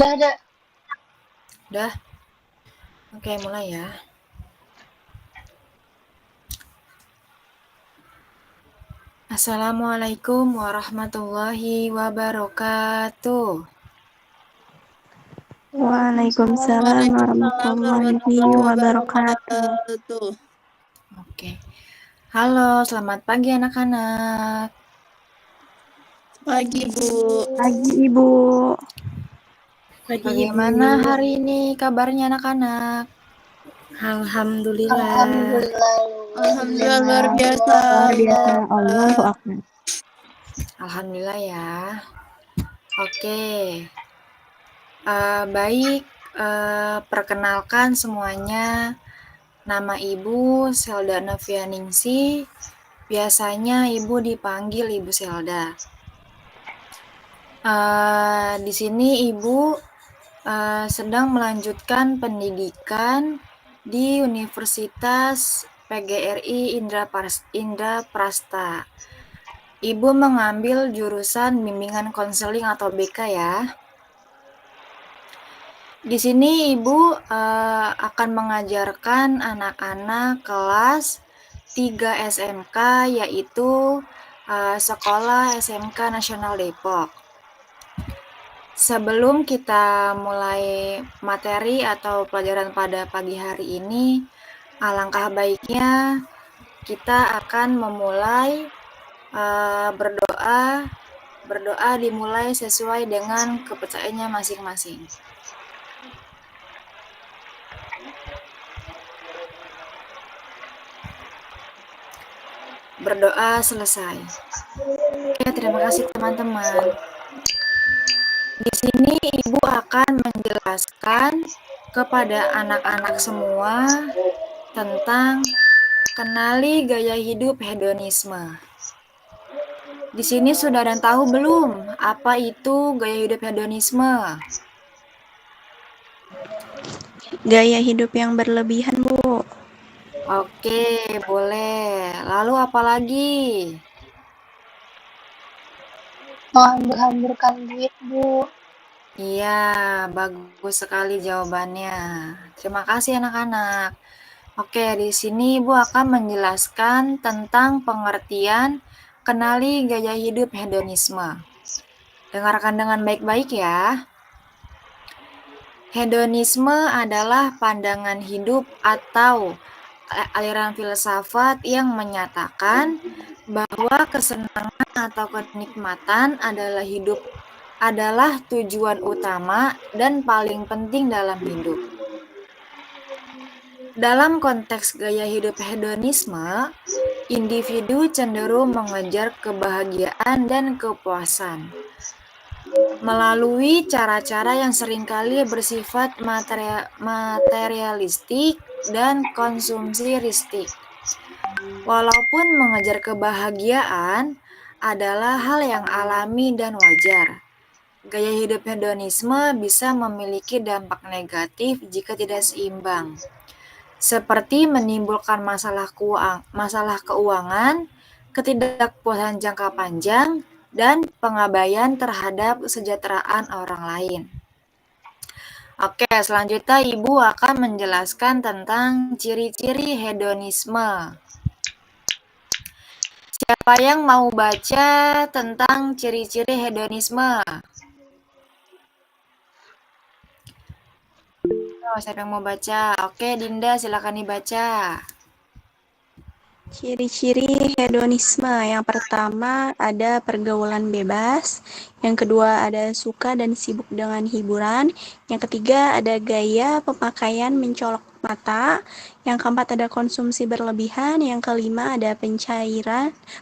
Udah. Udah? Oke, mulai ya. Assalamualaikum warahmatullahi wabarakatuh. Waalaikumsalam warahmatullahi wabarakatuh. Oke. Halo, selamat pagi anak-anak. Pagi, Bu. Pagi, Ibu. Bagaimana hari ini kabarnya anak-anak? Alhamdulillah. Alhamdulillah Luar biasa. Luar biasa. Allahu Akbar. Alhamdulillah ya. Oke. Baik, perkenalkan semuanya. Nama Ibu Selda Novianingsi. Biasanya Ibu dipanggil Ibu Selda. Di sini Ibu sedang melanjutkan pendidikan di Universitas PGRI Indraprasta. Ibu mengambil jurusan bimbingan konseling atau BK ya. Di sini Ibu akan mengajarkan anak-anak kelas 3 SMK, yaitu Sekolah SMK Nasional Depok. Sebelum kita mulai materi atau pelajaran pada pagi hari ini, alangkah baiknya kita akan memulai berdoa. Berdoa dimulai sesuai dengan kepercayaannya masing-masing. Berdoa selesai. Oke, terima kasih teman-teman. Di sini Ibu akan menjelaskan kepada anak-anak semua tentang kenali gaya hidup hedonisme. Di sini sudah ada yang tahu belum apa itu gaya hidup hedonisme? Gaya hidup yang berlebihan, Bu. Oke, boleh. Lalu apa lagi? Menghambur-hamburkan duit, Bu. Iya, bagus sekali jawabannya. Terima kasih anak-anak. Oke, di sini Ibu akan menjelaskan tentang pengertian kenali gaya hidup hedonisme. Dengarkan dengan baik-baik ya. Hedonisme adalah pandangan hidup atau aliran filsafat yang menyatakan bahwa kesenangan atau kenikmatan adalah tujuan utama dan paling penting dalam hidup. Dalam konteks gaya hidup hedonisme, individu cenderung mengejar kebahagiaan dan kepuasan melalui cara-cara yang seringkali bersifat materialistik dan konsumsiristik. Walaupun mengejar kebahagiaan adalah hal yang alami dan wajar, gaya hidup hedonisme bisa memiliki dampak negatif jika tidak seimbang, seperti menimbulkan masalah keuangan, ketidakpuasan jangka panjang, dan pengabaian terhadap kesejahteraan orang lain. Oke, selanjutnya Ibu akan menjelaskan tentang ciri-ciri hedonisme. Siapa yang mau baca tentang ciri-ciri hedonisme? Oh, siapa yang mau baca? Oke, Dinda, silakan dibaca. Ciri-ciri hedonisme. Yang pertama ada pergaulan bebas. Yang kedua ada suka dan sibuk dengan hiburan. Yang ketiga ada gaya pemakaian mencolok mata. Yang keempat ada konsumsi berlebihan. Yang kelima ada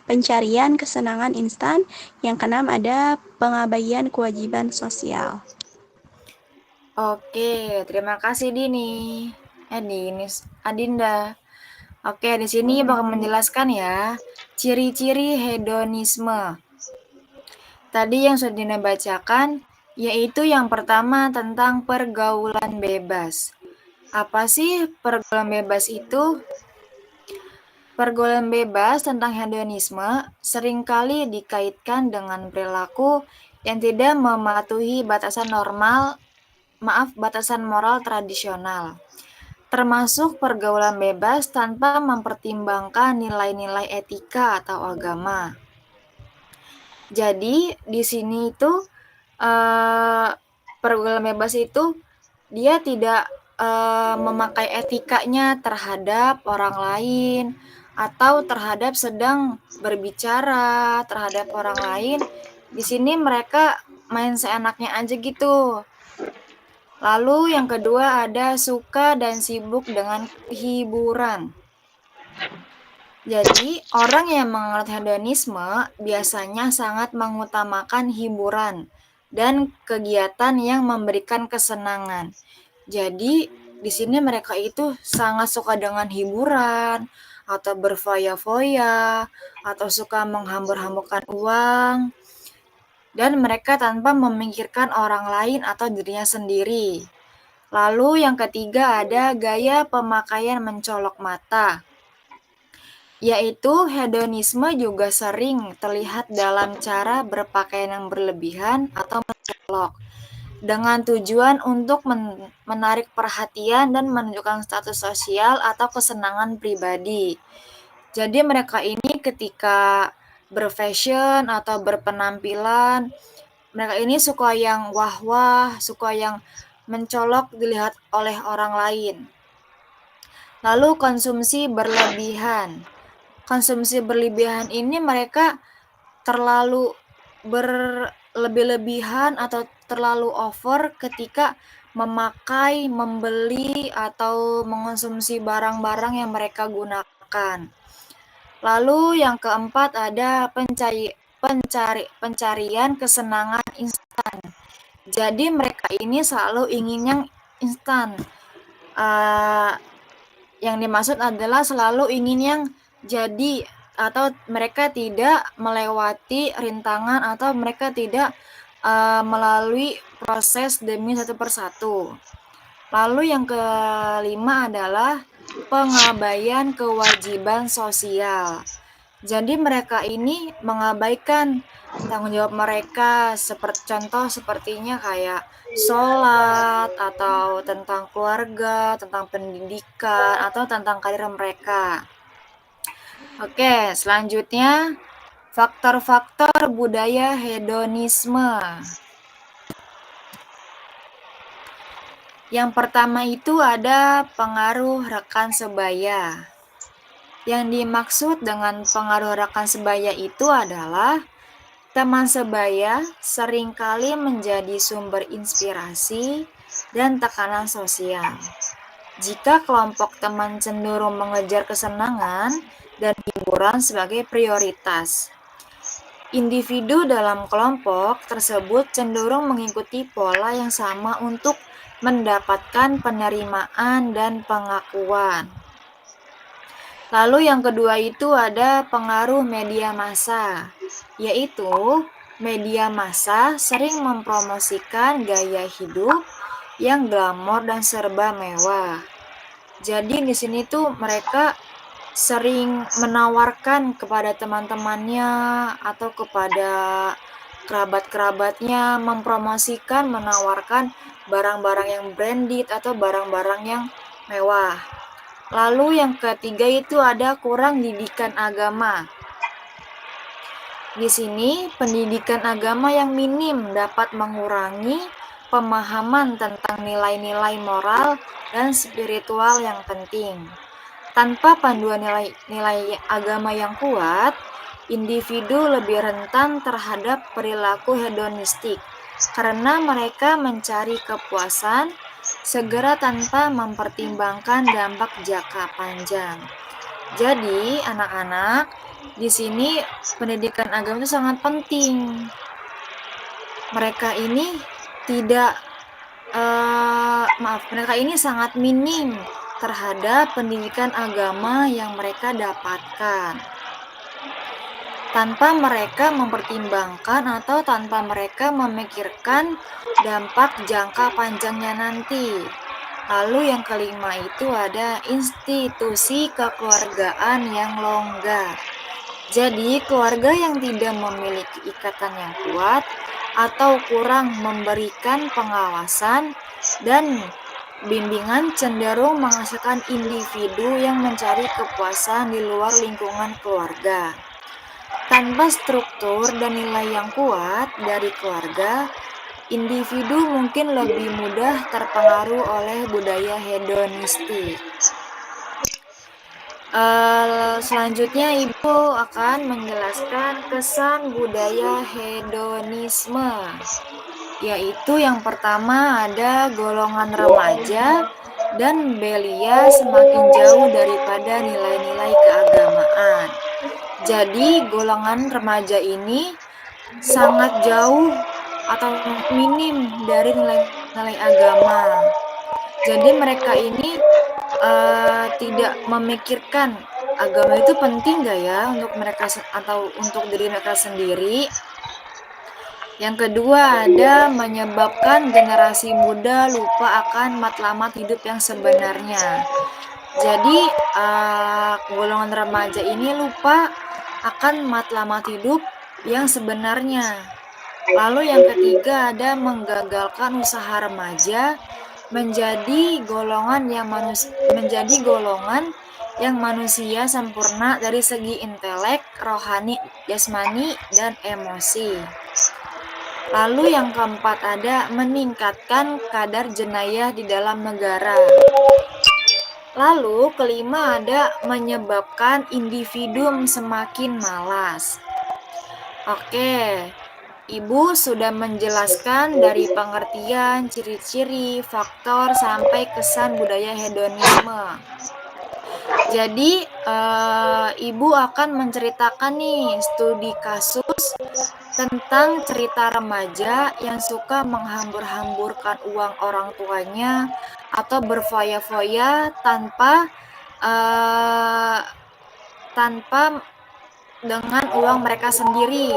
pencarian kesenangan instan. Yang keenam ada pengabaian kewajiban sosial. Oke, terima kasih Adinda. Oke, di sini bakal menjelaskan ya ciri-ciri hedonisme. Tadi yang sudah Dinda bacakan, yaitu yang pertama tentang pergaulan bebas. Apa sih pergaulan bebas itu? Pergaulan bebas tentang hedonisme seringkali dikaitkan dengan perilaku yang tidak mematuhi batasan normal batasan moral tradisional, termasuk pergaulan bebas tanpa mempertimbangkan nilai-nilai etika atau agama. Jadi di sini itu pergaulan bebas itu dia tidak memakai etikanya terhadap orang lain atau terhadap sedang berbicara terhadap orang lain. Di sini mereka main seenaknya aja gitu. Lalu yang kedua ada suka dan sibuk dengan hiburan. Jadi, orang yang menganut hedonisme biasanya sangat mengutamakan hiburan dan kegiatan yang memberikan kesenangan. Jadi, di sini mereka itu sangat suka dengan hiburan, atau berfoya-foya, atau suka menghambur-hamburkan uang, dan mereka tanpa memikirkan orang lain atau dirinya sendiri. Lalu yang ketiga ada gaya pemakaian mencolok mata, yaitu hedonisme juga sering terlihat dalam cara berpakaian yang berlebihan atau mencolok, dengan tujuan untuk menarik perhatian dan menunjukkan status sosial atau kesenangan pribadi. Jadi mereka ini ketika berfashion atau berpenampilan, mereka ini suka yang wah-wah, suka yang mencolok dilihat oleh orang lain. Lalu konsumsi berlebihan. Konsumsi berlebihan ini mereka terlalu berlebih-lebihan atau terlalu over ketika memakai, membeli, atau mengonsumsi barang-barang yang mereka gunakan. Lalu yang keempat ada pencarian kesenangan instan. Jadi mereka ini selalu ingin yang instan. Yang dimaksud adalah selalu ingin yang jadi, atau mereka tidak melewati rintangan atau mereka tidak melalui proses demi satu persatu. Lalu yang kelima adalah pengabaian kewajiban sosial. Jadi mereka ini mengabaikan tanggung jawab mereka, contoh sepertinya kayak sholat, atau tentang keluarga, tentang pendidikan, atau tentang karir mereka. Oke, selanjutnya faktor-faktor budaya hedonisme. Yang pertama itu ada pengaruh rekan sebaya. Yang dimaksud dengan pengaruh rekan sebaya itu adalah teman sebaya seringkali menjadi sumber inspirasi dan tekanan sosial. Jika kelompok teman cenderung mengejar kesenangan dan hiburan sebagai prioritas, individu dalam kelompok tersebut cenderung mengikuti pola yang sama untuk mendapatkan penerimaan dan pengakuan. Lalu yang kedua itu ada pengaruh media massa, yaitu media massa sering mempromosikan gaya hidup yang glamor dan serba mewah. Jadi di sini tuh mereka sering menawarkan kepada teman-temannya atau kepada kerabat-kerabatnya, menawarkan barang-barang yang branded atau barang-barang yang mewah. Lalu yang ketiga itu ada kurang didikan agama. Di sini pendidikan agama yang minim dapat mengurangi pemahaman tentang nilai-nilai moral dan spiritual yang penting. Tanpa panduan nilai agama yang kuat, individu lebih rentan terhadap perilaku hedonistik karena mereka mencari kepuasan segera tanpa mempertimbangkan dampak jangka panjang. Jadi, anak-anak, di sini pendidikan agama itu sangat penting. Mereka ini mereka ini sangat minim terhadap pendidikan agama yang mereka dapatkan. Tanpa mereka mempertimbangkan atau tanpa mereka memikirkan dampak jangka panjangnya nanti. Lalu yang kelima itu ada institusi kekeluargaan yang longgar. Jadi keluarga yang tidak memiliki ikatan yang kuat atau kurang memberikan pengawasan dan bimbingan cenderung menghasilkan individu yang mencari kepuasan di luar lingkungan keluarga. Tanpa struktur dan nilai yang kuat dari keluarga, individu mungkin lebih mudah terpengaruh oleh budaya hedonistik. Selanjutnya Ibu akan menjelaskan kesan budaya hedonisme, yaitu yang pertama ada golongan remaja dan belia semakin jauh daripada nilai-nilai keagamaan. Jadi golongan remaja ini sangat jauh atau minim dari nilai-nilai agama. Jadi mereka ini tidak memikirkan agama itu penting gak ya untuk mereka atau untuk diri mereka sendiri. Yang kedua ada menyebabkan generasi muda lupa akan matlamat hidup yang sebenarnya. Jadi golongan remaja ini lupa akan matlamat hidup yang sebenarnya. Lalu yang ketiga ada menggagalkan usaha remaja menjadi golongan yang manusia sempurna dari segi intelek, rohani, jasmani, dan emosi. Lalu yang keempat ada meningkatkan kadar jenayah di dalam negara. Lalu kelima ada menyebabkan individu semakin malas. Oke, Ibu sudah menjelaskan dari pengertian, ciri-ciri, faktor, sampai kesan budaya hedonisme. Jadi, Ibu akan menceritakan nih studi kasus tentang cerita remaja yang suka menghambur-hamburkan uang orang tuanya atau berfoya-foya tanpa dengan uang mereka sendiri.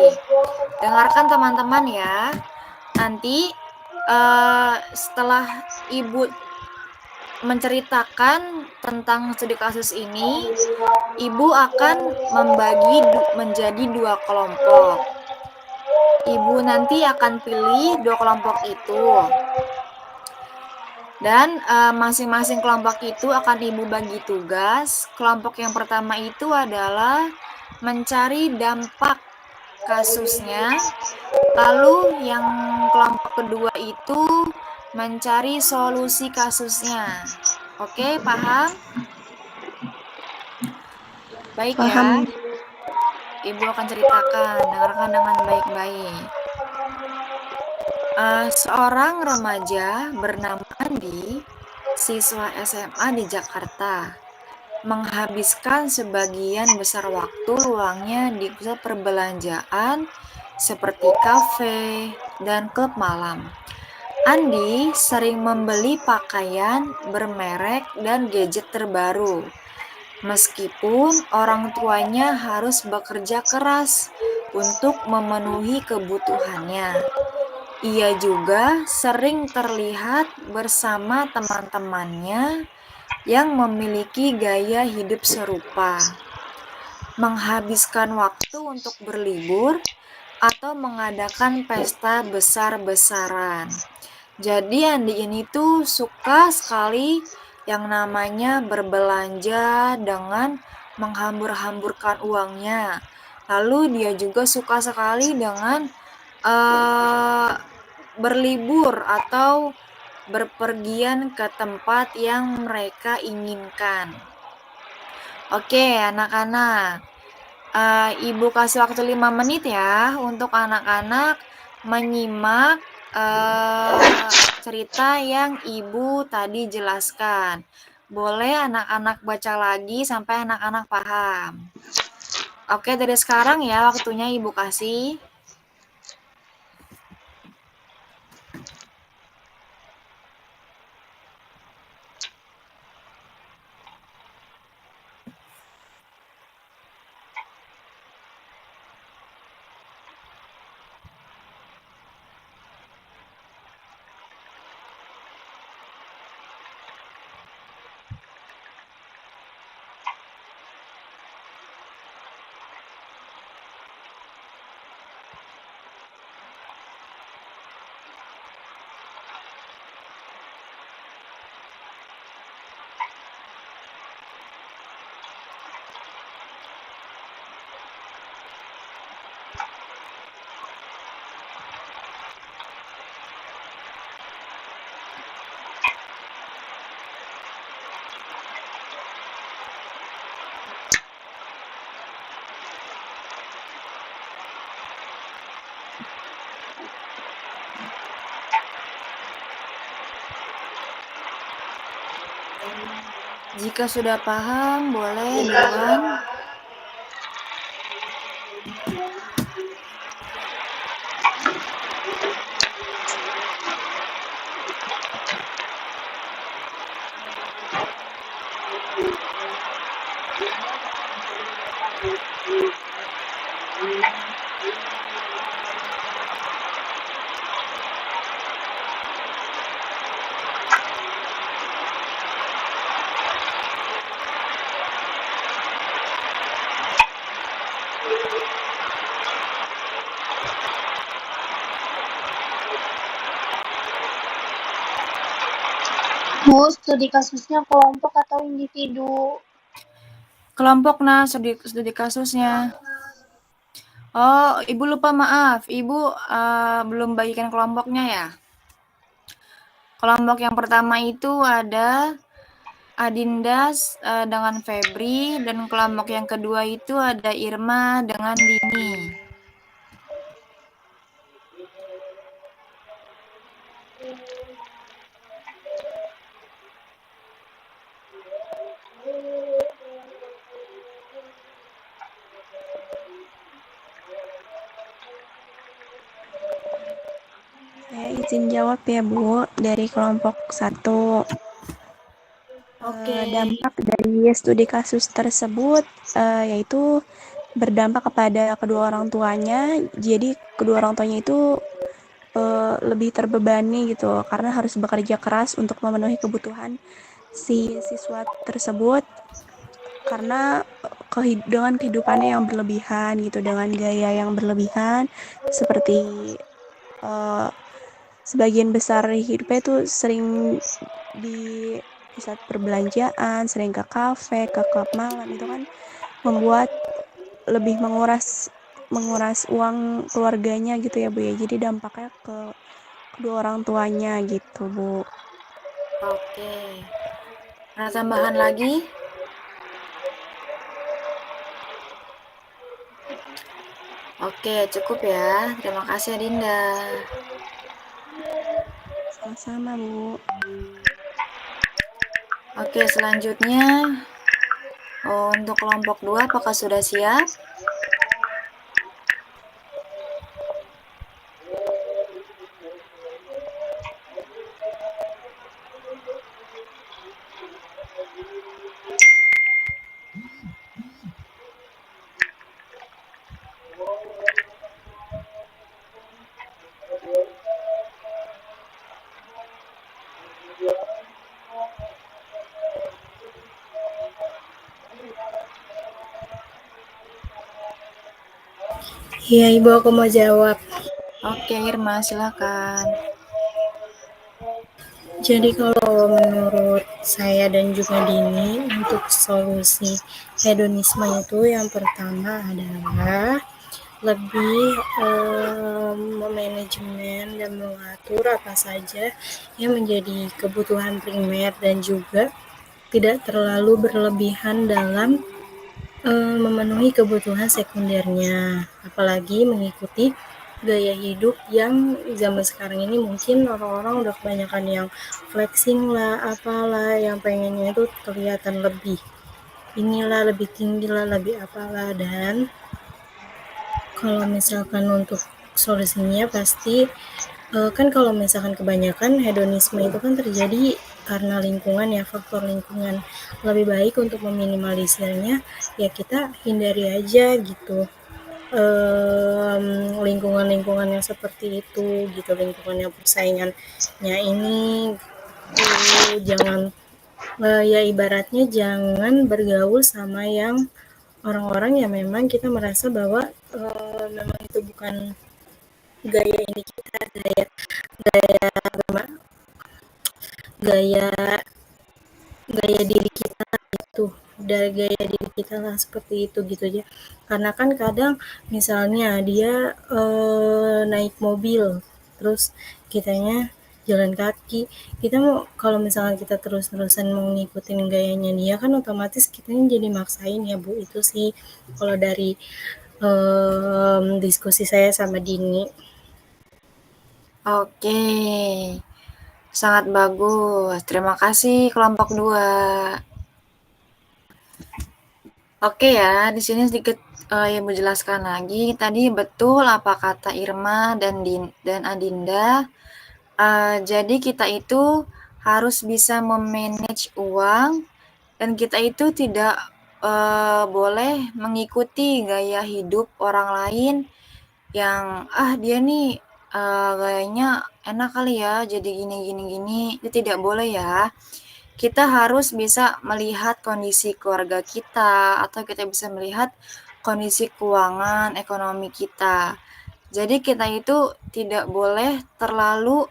Dengarkan teman-teman ya. Nanti setelah Ibu menceritakan tentang studi kasus ini, Ibu akan membagi menjadi 2 kelompok. Ibu nanti akan pilih 2 kelompok itu. Dan masing-masing kelompok itu akan Ibu bagi tugas. Kelompok yang pertama itu adalah mencari dampak kasusnya. Lalu yang kelompok kedua itu mencari solusi kasusnya. Oke, paham? Baik Paham. ya. Ibu akan ceritakan, dengarkan dengan baik-baik. Seorang remaja bernama Andi, siswa SMA di Jakarta, menghabiskan sebagian besar waktu luangnya di pusat perbelanjaan seperti kafe dan klub malam. Andi sering membeli pakaian bermerek dan gadget terbaru, meskipun orang tuanya harus bekerja keras untuk memenuhi kebutuhannya. Ia juga sering terlihat bersama teman-temannya yang memiliki gaya hidup serupa, menghabiskan waktu untuk berlibur atau mengadakan pesta besar-besaran. Jadi Andi ini tuh suka sekali yang namanya berbelanja dengan menghambur-hamburkan uangnya. Lalu dia juga suka sekali dengan berlibur atau berpergian ke tempat yang mereka inginkan. Oke, anak-anak. Ibu kasih waktu 5 menit ya untuk anak-anak menyimak cerita yang Ibu tadi jelaskan. Boleh anak-anak baca lagi sampai anak-anak paham. Oke, dari sekarang ya waktunya Ibu kasih. Jika sudah paham, boleh duluan. Bu, studi kasusnya kelompok atau individu? Kelompok, nah, studi kasusnya. Oh, Ibu lupa, maaf. Ibu belum bagikan kelompoknya ya. Kelompok yang pertama itu ada Adindas dengan Febri, dan kelompok yang kedua itu ada Irma dengan Dini. Saya izin jawab ya Bu, dari kelompok 1. Oke. Dampak dari studi kasus tersebut yaitu berdampak kepada kedua orang tuanya. Jadi kedua orang tuanya itu lebih terbebani gitu karena harus bekerja keras untuk memenuhi kebutuhan si siswa tersebut, karena dengan kehidupannya yang berlebihan gitu, dengan gaya yang berlebihan, seperti sebagian besar hidupnya itu sering di pusat perbelanjaan, sering ke kafe, ke klub malam, itu kan membuat lebih menguras uang keluarganya gitu ya Bu ya. Jadi dampaknya ke kedua orang tuanya gitu Bu. Oke. Ada tambahan lagi? Oke, cukup ya. Terima kasih Adinda. Sama-sama Bu. Oke, selanjutnya untuk kelompok 2, apakah sudah siap? Iya, Ibu, aku mau jawab. Oke, Irma, silakan. Jadi kalau menurut saya dan juga Dini, untuk solusi hedonisme itu yang pertama adalah lebih memanajemen dan mengatur apa saja yang menjadi kebutuhan primer dan juga tidak terlalu berlebihan dalam memenuhi kebutuhan sekundernya, apalagi mengikuti gaya hidup yang zaman sekarang ini mungkin orang-orang udah kebanyakan yang flexing lah, apalah, yang pengennya itu kelihatan lebih inilah, lebih tinggi lah, lebih apalah. Dan kalau misalkan untuk solusinya pasti kan kalau misalkan kebanyakan hedonisme itu kan terjadi karena lingkungan ya, faktor lingkungan. Lebih baik untuk meminimalisirnya ya kita hindari aja gitu lingkungan-lingkungan yang seperti itu gitu, lingkungan yang persaingannya ini jangan ya ibaratnya jangan bergaul sama yang orang-orang yang memang kita merasa bahwa memang itu bukan gaya ini kita, gaya gaya gaya diri kita itu, dari gaya diri kita lah, seperti itu gitu aja. Karena kan kadang misalnya dia naik mobil terus kitanya jalan kaki, kita mau kalau misalnya kita terus-terusan mau ngikutin gayanya dia kan otomatis kitanya jadi maksain ya Bu. Itu sih kalau dari diskusi saya sama Dini. Oke, sangat bagus. Terima kasih kelompok 2. Oke ya, di sini sedikit Ibu jelaskan lagi. Tadi betul apa kata Irma dan Adinda. Jadi kita itu harus bisa memanage uang dan kita itu tidak boleh mengikuti gaya hidup orang lain yang dia nih gayanya enak kali ya, jadi gini gini gini. Itu tidak boleh ya. Kita harus bisa melihat kondisi keluarga kita atau kita bisa melihat kondisi keuangan ekonomi kita. Jadi kita itu tidak boleh terlalu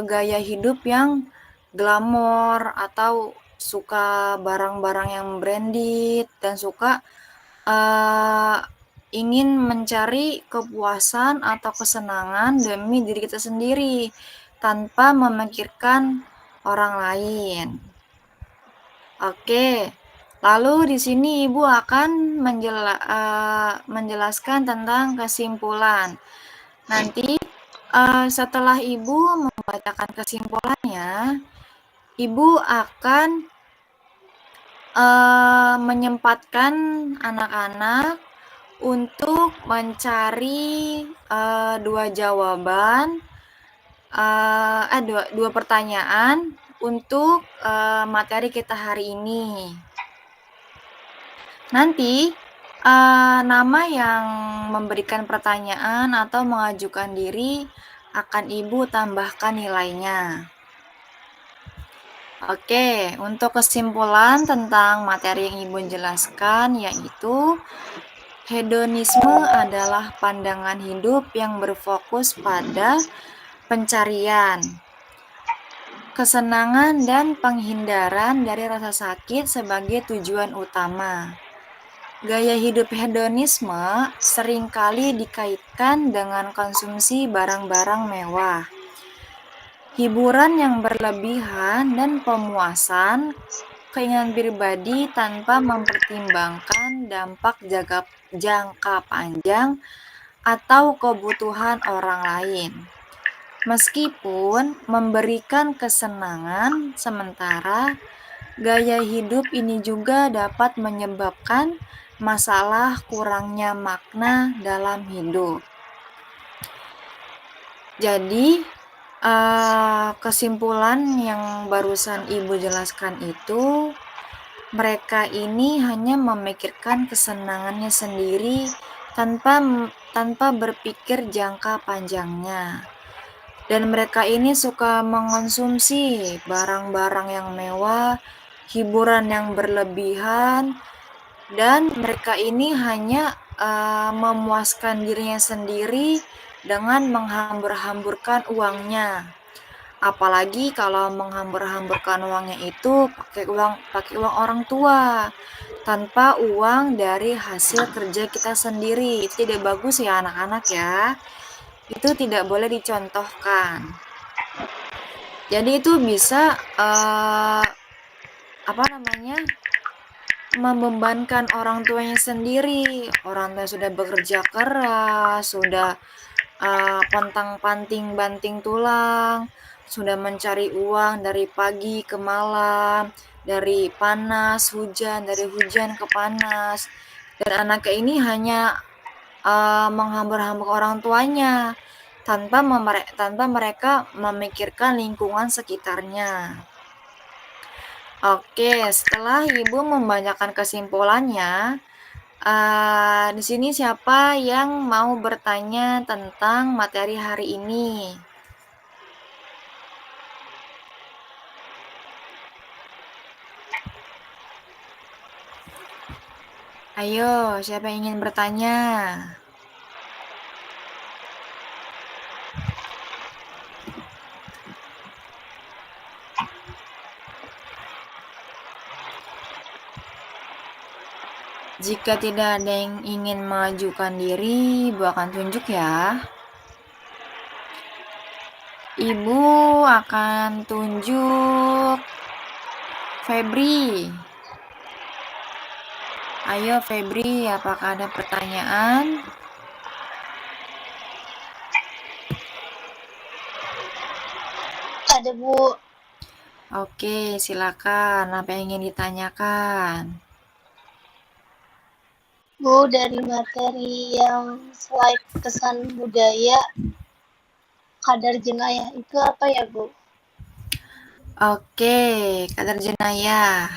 gaya hidup yang glamor atau suka barang-barang yang branded dan suka ingin mencari kepuasan atau kesenangan demi diri kita sendiri tanpa memikirkan orang lain. Oke, lalu di sini Ibu akan menjelaskan tentang kesimpulan. Nanti setelah Ibu membacakan kesimpulannya, Ibu akan menyempatkan anak-anak untuk mencari dua jawaban, dua pertanyaan untuk materi kita hari ini. Nanti nama yang memberikan pertanyaan atau mengajukan diri akan Ibu tambahkan nilainya. Oke, untuk kesimpulan tentang materi yang Ibu jelaskan yaitu hedonisme adalah pandangan hidup yang berfokus pada pencarian, kesenangan dan penghindaran dari rasa sakit sebagai tujuan utama. Gaya hidup hedonisme seringkali dikaitkan dengan konsumsi barang-barang mewah, hiburan yang berlebihan dan pemuasan keinginan pribadi tanpa mempertimbangkan dampak jangka panjang atau kebutuhan orang lain. Meskipun memberikan kesenangan sementara, gaya hidup ini juga dapat menyebabkan masalah kurangnya makna dalam hidup. Jadi, kesimpulan yang barusan Ibu jelaskan itu, mereka ini hanya memikirkan kesenangannya sendiri tanpa berpikir jangka panjangnya. Dan mereka ini suka mengonsumsi barang-barang yang mewah, hiburan yang berlebihan, dan mereka ini hanya memuaskan dirinya sendiri dengan menghambur-hamburkan uangnya. Apalagi kalau menghambur-hamburkan uangnya itu pakai uang orang tua, tanpa uang dari hasil kerja kita sendiri. Itu tidak bagus ya anak-anak ya. Itu tidak boleh dicontohkan. Jadi itu bisa membebankan orang tuanya sendiri. Orang tua sudah bekerja keras, sudah pontang-panting banting tulang, sudah mencari uang dari pagi ke malam, dari panas hujan, dari hujan ke panas, dan anaknya ini hanya menghambur-hambur orang tuanya tanpa mereka memikirkan lingkungan sekitarnya. Oke, setelah Ibu membacakan kesimpulannya, di sini siapa yang mau bertanya tentang materi hari ini? Ayo, siapa yang ingin bertanya? Jika tidak ada yang ingin mengajukan diri, Ibu akan tunjuk ya. Ibu akan tunjuk Febri. Ayo Febri, apakah ada pertanyaan? Ada, Bu. Oke, silakan. Apa yang ingin ditanyakan? Bu, dari materi yang slide kesan budaya, kadar jenayah itu apa ya, Bu? Oke, kadar jenayah.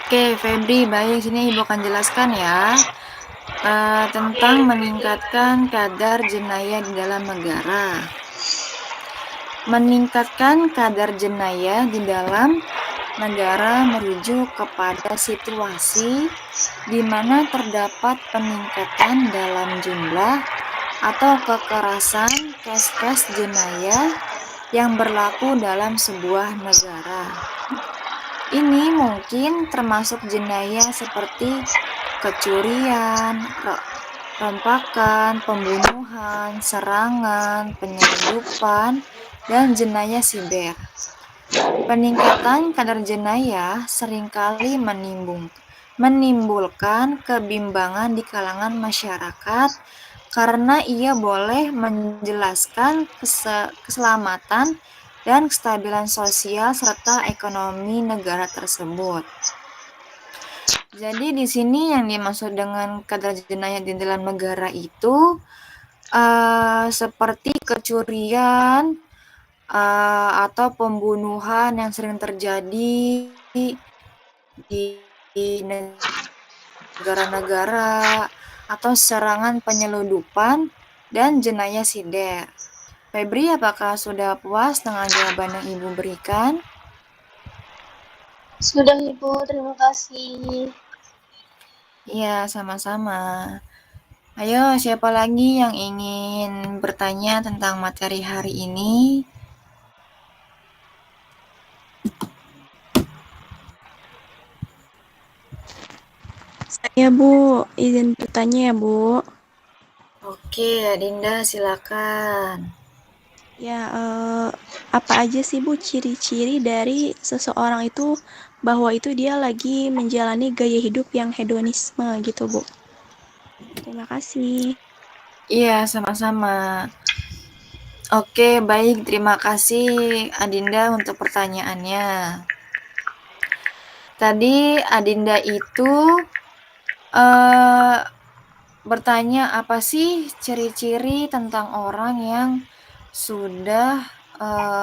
Oke, Febri, baik. Sini Ibu akan jelaskan ya tentang meningkatkan kadar jenayah di dalam negara. Meningkatkan kadar jenayah di dalam negara merujuk kepada situasi di mana terdapat peningkatan dalam jumlah atau kekerasan kes-kes jenayah yang berlaku dalam sebuah negara. Ini mungkin termasuk jenayah seperti kecurian, rompakan, pembunuhan, serangan, penyelundupan, dan jenayah siber. Peningkatan kadar jenayah seringkali menimbulkan kebimbangan di kalangan masyarakat karena ia boleh menjelaskan keselamatan dan kestabilan sosial serta ekonomi negara tersebut. Jadi di sini yang dimaksud dengan kadar jenayah di dalam negara itu seperti kecurian atau pembunuhan yang sering terjadi di negara-negara atau serangan penyelundupan dan jenayah siber. Febri, apakah sudah puas dengan jawaban yang Ibu berikan? Sudah, Ibu. Terima kasih. Iya, sama-sama. Ayo, siapa lagi yang ingin bertanya tentang materi hari ini? Saya, Bu, izin bertanya ya, Bu. Oke, Adinda, silakan. Ya, apa aja sih, Bu, ciri-ciri dari seseorang itu bahwa itu dia lagi menjalani gaya hidup yang hedonisme gitu, Bu? Terima kasih. Iya, sama-sama. Oke, baik. Terima kasih, Adinda, untuk pertanyaannya. Tadi Adinda itu bertanya apa sih ciri-ciri tentang orang yang sudah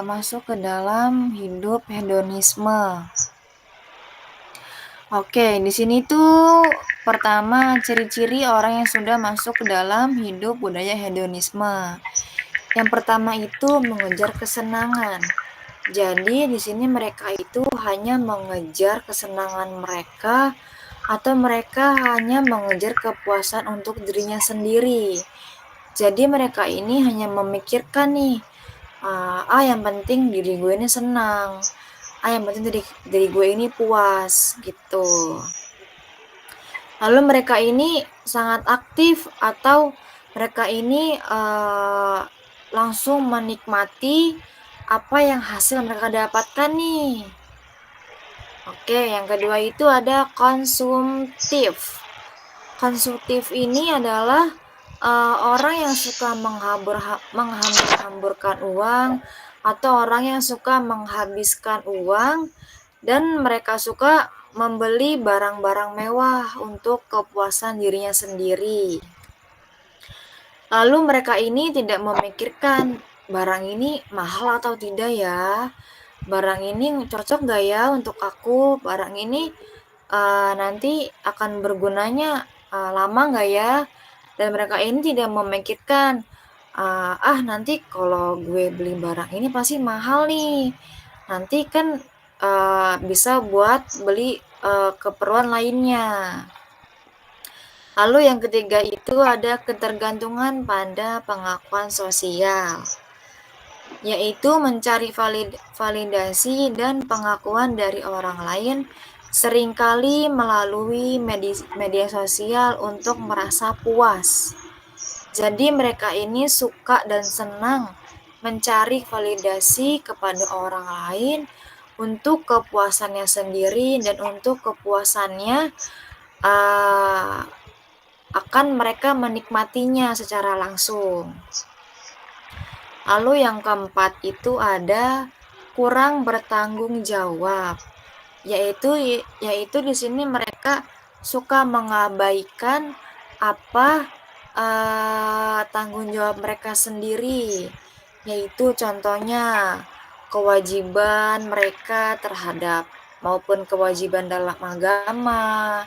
masuk ke dalam hidup hedonisme. Oke, di sini tuh pertama ciri-ciri orang yang sudah masuk ke dalam hidup budaya hedonisme. Yang pertama itu mengejar kesenangan. Jadi di sini mereka itu hanya mengejar kesenangan mereka atau mereka hanya mengejar kepuasan untuk dirinya sendiri. Jadi mereka ini hanya memikirkan nih, yang penting diri gue ini senang, yang penting diri gue ini puas gitu. Lalu mereka ini sangat aktif atau mereka ini langsung menikmati apa yang hasil mereka dapatkan nih. Oke, yang kedua itu ada konsumtif. Konsumtif ini adalah orang yang suka menghambur-hamburkan uang, atau orang yang suka menghabiskan uang, dan mereka suka membeli barang-barang mewah untuk kepuasan dirinya sendiri. Lalu mereka ini tidak memikirkan barang ini mahal atau tidak ya, barang ini cocok nggak ya untuk aku, barang ini nanti akan bergunanya lama nggak ya, dan mereka ini tidak memikirkan nanti kalau gue beli barang ini pasti mahal nih, nanti kan bisa buat beli keperluan lainnya. Lalu yang ketiga itu ada ketergantungan pada pengakuan sosial, yaitu mencari validasi dan pengakuan dari orang lain, seringkali melalui media sosial untuk merasa puas. Jadi mereka ini suka dan senang mencari validasi kepada orang lain untuk kepuasannya sendiri, dan untuk kepuasannya akan mereka menikmatinya secara langsung. Lalu yang keempat itu ada kurang bertanggung jawab, yaitu di sini mereka suka mengabaikan apa tanggung jawab mereka sendiri, yaitu contohnya kewajiban mereka terhadap, maupun kewajiban dalam agama,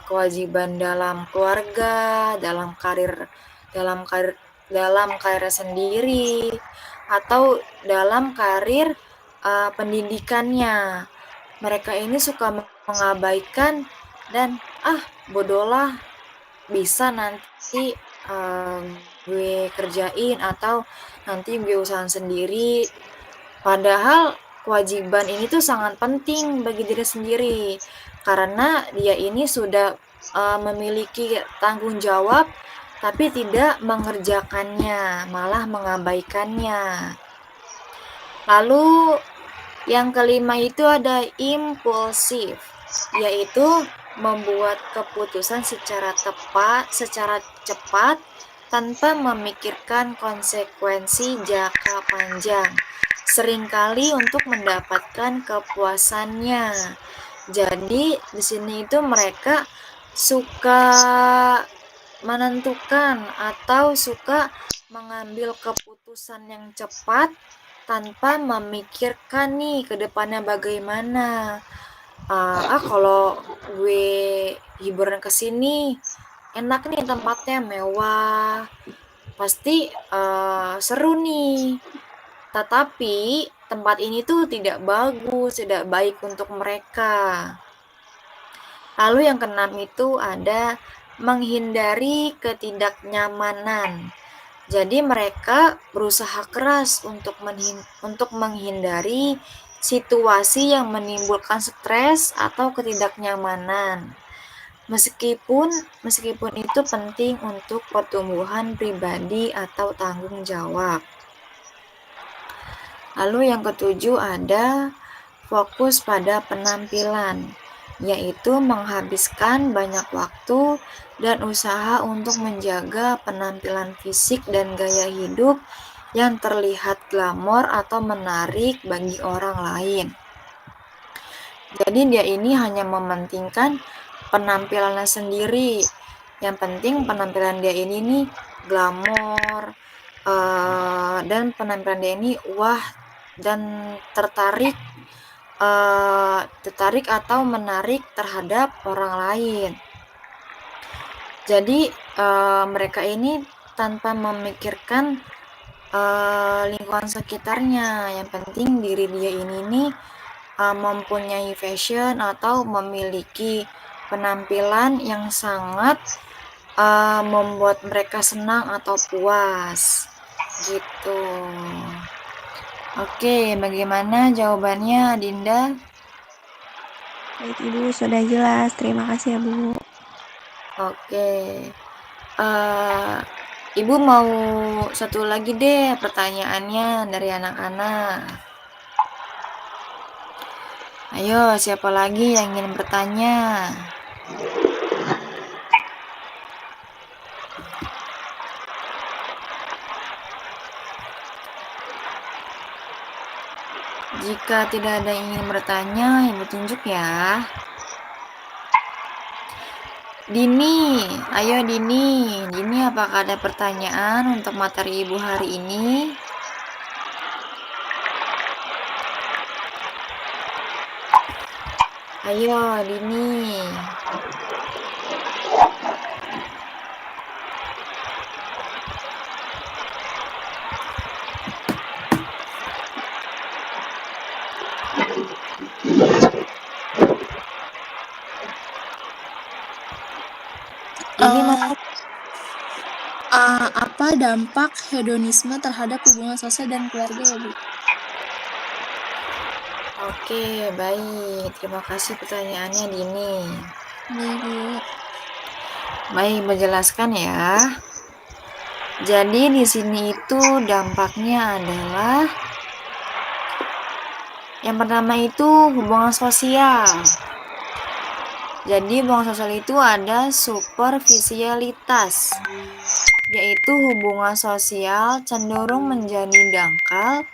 kewajiban dalam keluarga, dalam karir sendiri, atau dalam karir pendidikannya. Mereka ini suka mengabaikan dan bodohlah, bisa nanti gue kerjain, atau nanti gue usahain sendiri. Padahal kewajiban ini tuh sangat penting bagi diri sendiri, karena dia ini sudah memiliki tanggung jawab tapi tidak mengerjakannya, malah mengabaikannya. Lalu yang kelima itu ada impulsif, yaitu membuat keputusan secara cepat tanpa memikirkan konsekuensi jangka panjang, seringkali untuk mendapatkan kepuasannya. Jadi di sini itu mereka suka menentukan atau suka mengambil keputusan yang cepat tanpa memikirkan nih ke depannya bagaimana. Kalau gue hiburan ke sini enak nih, tempatnya mewah, pasti seru nih. Tetapi tempat ini tuh tidak bagus, tidak baik untuk mereka. Lalu yang keenam itu ada menghindari ketidaknyamanan. Jadi mereka berusaha keras untuk menghindari situasi yang menimbulkan stres atau ketidaknyamanan. Meskipun itu penting untuk pertumbuhan pribadi atau tanggung jawab. Lalu yang ketujuh ada fokus pada penampilan, yaitu menghabiskan banyak waktu dan usaha untuk menjaga penampilan fisik dan gaya hidup yang terlihat glamor atau menarik bagi orang lain. Jadi dia ini hanya mementingkan penampilannya sendiri. Yang penting penampilan dia ini nih glamor, dan penampilan dia ini wah dan tertarik atau menarik terhadap orang lain. Jadi mereka ini tanpa memikirkan lingkungan sekitarnya, yang penting diri dia ini nih mempunyai fashion atau memiliki penampilan yang sangat membuat mereka senang atau puas gitu. Oke, bagaimana jawabannya Dinda? Baik Ibu, sudah jelas. Terima kasih ya Bu. Oke, Ibu mau satu lagi deh pertanyaannya dari anak-anak. Ayo, siapa lagi yang ingin bertanya? Jika tidak ada yang ingin bertanya, Ibu tunjuk ya. Dini, ayo Dini. Dini, apakah ada pertanyaan untuk materi Ibu hari ini? Ayo Dini. Dini mau Apa dampak hedonisme terhadap hubungan sosial dan keluarga ya, Bu? Oke, baik. Terima kasih pertanyaannya Dini. Baik, Bu. Baik, menjelaskan ya. Jadi di sini itu dampaknya adalah yang pertama itu hubungan sosial. Jadi hubungan sosial itu ada superficialitas, yaitu hubungan sosial cenderung menjadi dangkal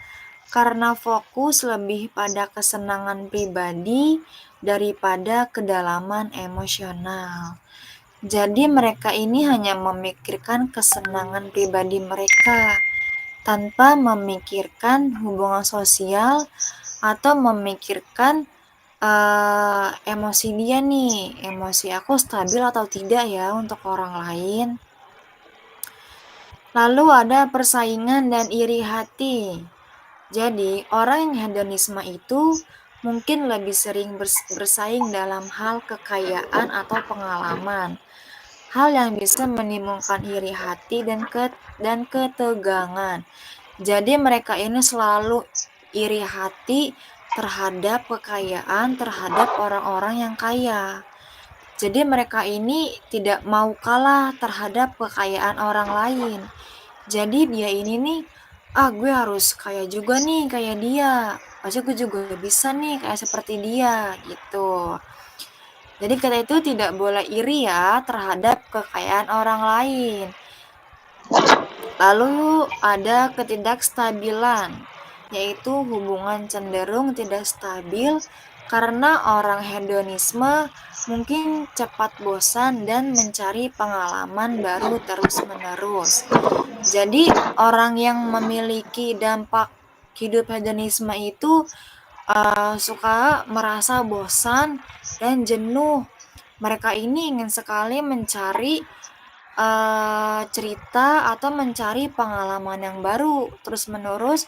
karena fokus lebih pada kesenangan pribadi daripada kedalaman emosional. Jadi mereka ini hanya memikirkan kesenangan pribadi mereka tanpa memikirkan hubungan sosial atau memikirkan emosi dia nih, emosi aku stabil atau tidak ya untuk orang lain. Lalu ada persaingan dan iri hati. Jadi orang yang hedonisme itu mungkin lebih sering bersaing dalam hal kekayaan atau pengalaman. Hal yang bisa menimbulkan iri hati dan ketegangan. Jadi mereka ini selalu iri hati terhadap kekayaan, terhadap orang-orang yang kaya. Jadi mereka ini tidak mau kalah terhadap kekayaan orang lain. Jadi dia ini nih, gue harus kaya juga nih kayak dia. Pasti gue juga bisa nih kayak seperti dia gitu. Jadi kita itu tidak boleh iri ya terhadap kekayaan orang lain. Lalu ada ketidakstabilan, yaitu hubungan cenderung tidak stabil karena orang hedonisme mungkin cepat bosan dan mencari pengalaman baru terus-menerus. Jadi orang yang memiliki dampak hidup hedonisme itu suka merasa bosan dan jenuh. Mereka ini ingin sekali mencari cerita atau mencari pengalaman yang baru terus-menerus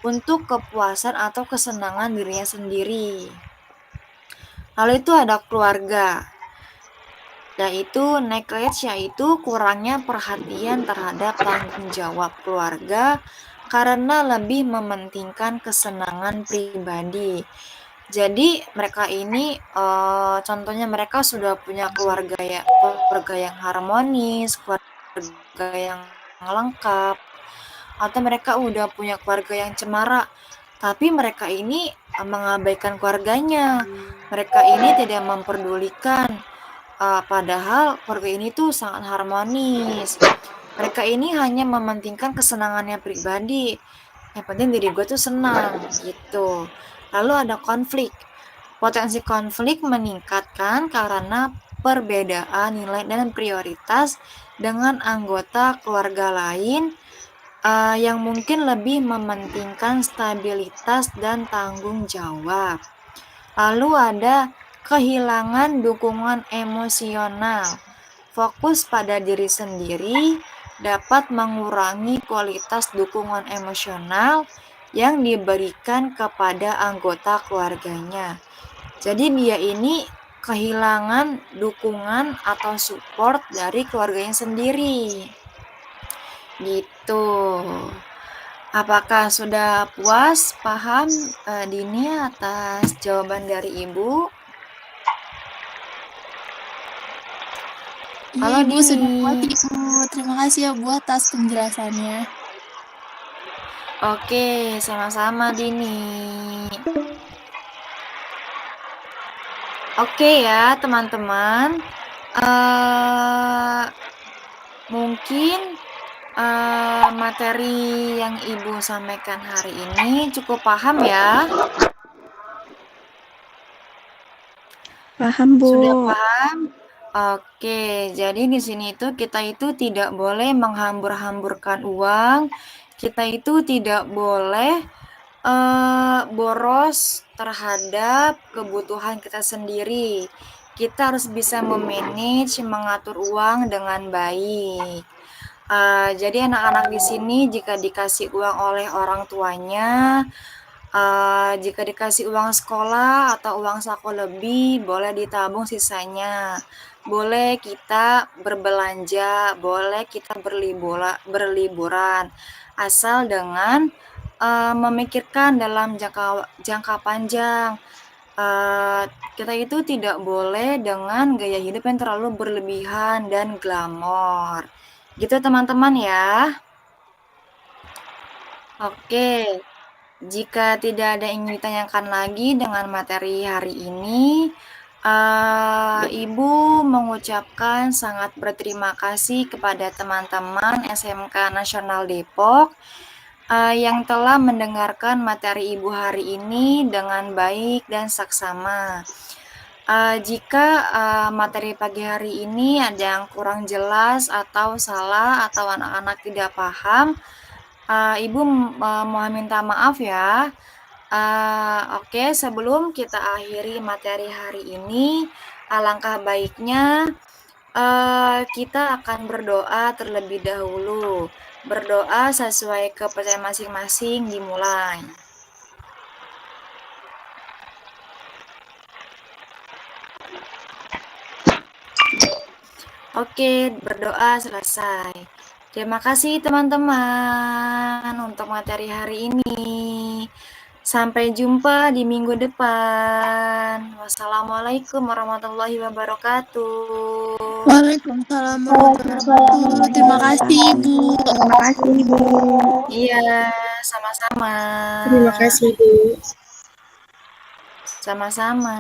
untuk kepuasan atau kesenangan dirinya sendiri. Lalu itu ada keluarga, yaitu neglect, yaitu kurangnya perhatian terhadap tanggung jawab keluarga karena lebih mementingkan kesenangan pribadi. Jadi mereka ini contohnya mereka sudah punya keluarga yang harmonis, keluarga yang lengkap, atau mereka udah punya keluarga yang cemara, tapi mereka ini mengabaikan keluarganya. Mereka ini tidak memperdulikan, padahal keluarga ini tuh sangat harmonis. Mereka ini hanya mementingkan kesenangannya pribadi. Yang penting diri gue tuh senang gitu. Lalu ada konflik. Potensi konflik meningkatkan karena perbedaan nilai dan prioritas dengan anggota keluarga lain yang mungkin lebih mementingkan stabilitas dan tanggung jawab. Lalu ada kehilangan dukungan emosional. Fokus pada diri sendiri dapat mengurangi kualitas dukungan emosional yang diberikan kepada anggota keluarganya. Jadi dia ini kehilangan dukungan atau support dari keluarganya sendiri. Gitu. Apakah sudah puas paham Dini atas jawaban dari Ibu? Iya, Halo Ibu, sudah puas, Dini. Ibu. Terima kasih ya, Bu, atas penjelasannya. Oke, sama-sama Dini. Oke ya teman-teman, mungkin materi yang Ibu sampaikan hari ini cukup paham ya? Paham, Bu. Sudah paham? Oke, jadi di sini itu kita itu tidak boleh menghambur-hamburkan uang, kita itu tidak boleh boros terhadap kebutuhan kita sendiri. Kita harus bisa memanage, mengatur uang dengan baik. Jadi anak-anak di sini jika dikasih uang oleh orang tuanya, jika dikasih uang sekolah atau uang saku lebih, boleh ditabung sisanya. Boleh kita berbelanja, boleh kita berliburan, asal dengan memikirkan dalam jangka panjang. Kita itu tidak boleh dengan gaya hidup yang terlalu berlebihan dan glamor. Gitu teman-teman ya. Oke. Jika tidak ada yang ingin ditanyakan lagi dengan materi hari ini, Ibu mengucapkan sangat berterima kasih kepada teman-teman SMK Nasional Depok yang telah mendengarkan materi Ibu hari ini dengan baik dan saksama. Jika materi pagi hari ini ada yang kurang jelas atau salah atau anak-anak tidak paham, Ibu mohon minta maaf ya. Oke, sebelum kita akhiri materi hari ini, alangkah baiknya kita akan berdoa terlebih dahulu. Berdoa sesuai kepercayaan masing-masing dimulai. Oke, berdoa selesai. Terima kasih teman-teman untuk materi hari ini. Sampai jumpa di minggu depan. Wassalamualaikum warahmatullahi wabarakatuh. Waalaikumsalam warahmatullahi wabarakatuh. Terima kasih, Ibu. Terima kasih, Bu. Iya, sama-sama. Terima kasih, Bu. Sama-sama.